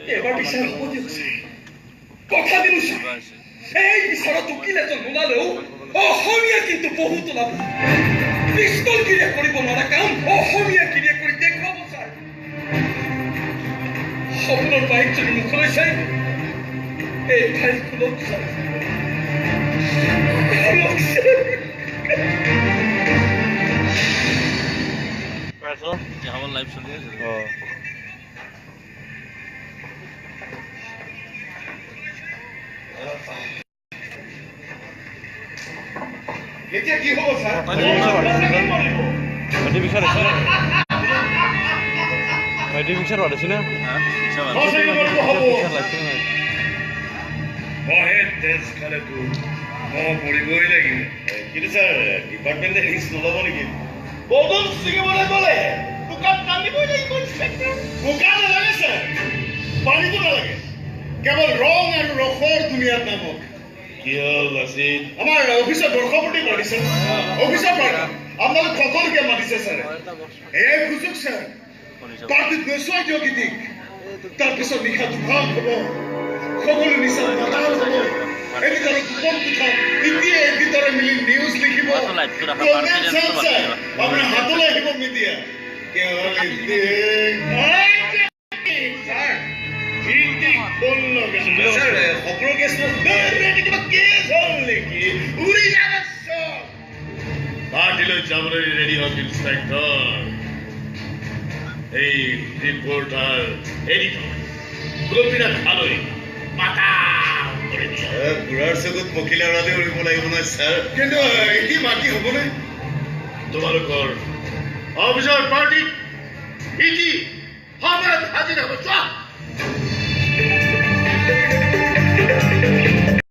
এবাৰ বিচাৰ হ'ব দিয়ক ছাৰ কথা দিলো ছাৰ এই বিচাৰত উকিল এজন নোলালেও অসমীয়া কিন্তু বহুত ওলাব পিষ্টল কিৰিয়া কৰিব নোৱাৰা কাম অসমীয়া কিৰিয়া কৰি দেখুৱাব ছাৰ সপোনৰ বাইক যদি মুখলৈ চাই এই ফাইল খোলক ছাৰ লাইভ চলি আছে এতিয়া কি হ'ব ছাৰ ভাইটি বিচাৰ পাতিছে না মহে তেজ খালেতো মহ পৰিবই লাগিব কিন্তু ছাৰ ডিপাৰ্টমেণ্টে ৰিস্ক নল'ব নেকি বদল ছিঙিবলৈ গ'লে দোকান টানিবই লাগিব ইনস্পেক্টৰ দোকান নালাগে ছাৰ পানীটো নালাগে কেৱল ৰং আৰু ৰসৰ দুনিয়াত নামত কি হ'ল লাচিত আমাৰ অফিচত বৰ্ষপতি মাতিছে অফিচৰ পৰা আপোনালোক সকলোকে মাতিছে ছাৰ এই সুযোগ ছাৰ পাৰ্টিত নচুৱাই দিয়ক গীতিক তাৰপিছত নিশা দুভাগ হ'ব সকলো নিচা বাতাল হ'ব এদিন গোপন কথা এতিয়া এদিনৰে মিলি নিউজ লিখিব আপোনাৰ হাতলৈ আহিব মিডিয়া পাৰ্টিলৈ যাবলৈ ৰেডি হওক ইনস্পেক্টৰ এই ৰিপৰ্টাৰ এডিটৰ গোপীনাথ খালৈ বুঢ়াৰ চকুত পখিলা উৰাতে উৰিব লাগিব নহয় ছাৰ কিন্তু এটি বাকী হ'বনে তোমালোকৰ অফিচৰ পাৰ্টিত সময়ত হাজিৰ হ'ব চোৱা